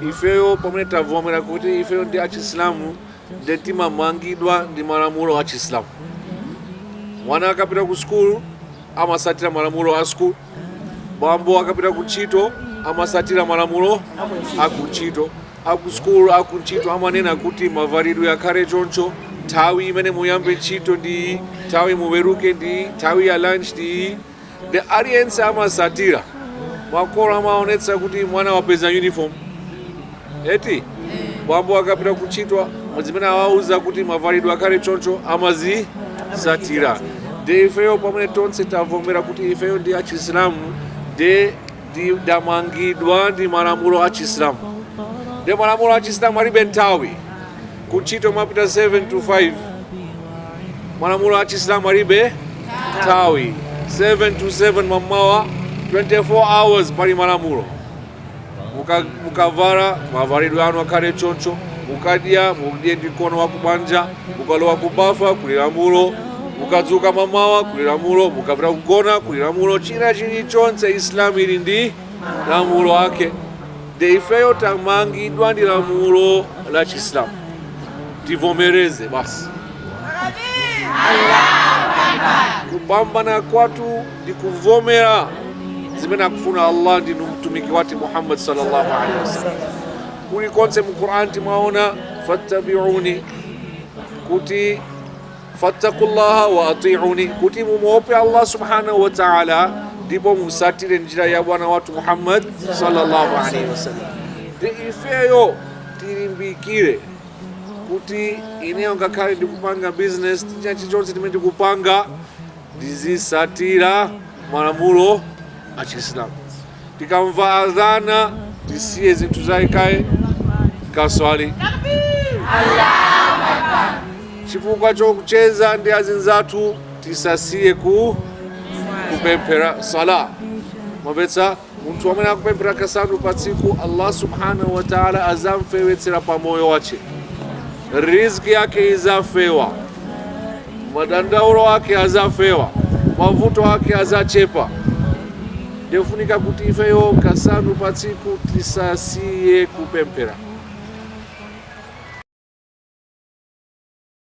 ifeyo pamene tavomera kuti ifeyo ndi achiislamu ndi timamangidwa ndi malamulo a chiislamu. Mwana akapita ku skulu amasatira malamulo a skulu, bambo akapita ku ntchito amasatira malamulo a ku ntchito, aku skulu aku ntchito amanena kuti mavalidwe akhale choncho, nthawi imene muyambe ntchito ndi nthawi muweruke ndi nthawi ya lunch ndi aliyense amasatira. Makolo amaonetsa kuti mwana wapeza uniform. Eti bambo akapita ku ntchito zimene awauza kuti mavalidwe akhale choncho amazisatira. Ndi ifeyo pamene tonse tavomera kuti ifeyo ndi achiislamu ndamangidwa ndi malamulo a chiislamu. Ndi malamulo a chiislamu alibe nthawi. Ku ntchito mapita 7 to 5. Malamulo a chiislamu alibe nthawi. 7 to 7 mamawa 24 hours pali malamulo. Mukavala mavalidwe anu akhale choncho, mukadya mudye ndi mkono wa kubanja, mukalowa kubafa kuli lamulo, mukadzuka mamawa kuli lamulo, mukapita kugona kuli lamulo. China chilichonse Islamu ili ndi lamulo ake. Ndi ifeyo tamangidwa ndi lamulo la Chiislamu. Tivomereze basi. Kupambana kwatu ndi kuvomera zimene akufuna Allah ndi mtumiki wake Muhammad sallallahu alaihi wasallam. Kuli konse mu Qur'an timaona fattabi'uni, kuti fattakullaha wa ati'uni, kuti mumuope Allah subhanahu wa ta'ala ndipo musatire njira ya bwana watu Muhammad sallallahu alaihi wasallam. Ndi ifeyo tilimbikire kuti ineyo ngakhale ndikupanga business chilichonse timene tikupanga ndizisatira malamulo a Chiislamu. Tikamva adhana tisiye zinthu zayikaye kaswali. Chifukwa chokucheza ndi azinzathu tisasiye kupemphera sala. Mabetsa munthu amene akupemphera kasanu pa tsiku Allah subhanahu wa ta'ala azamfewetsera pa moyo wace. Riziki yake izafewa, madandaulo ake azafewa, mavuto ake azachepa. Ndefunika kuti ifeyo kasanu pa tsiku tisasiye kupemphera.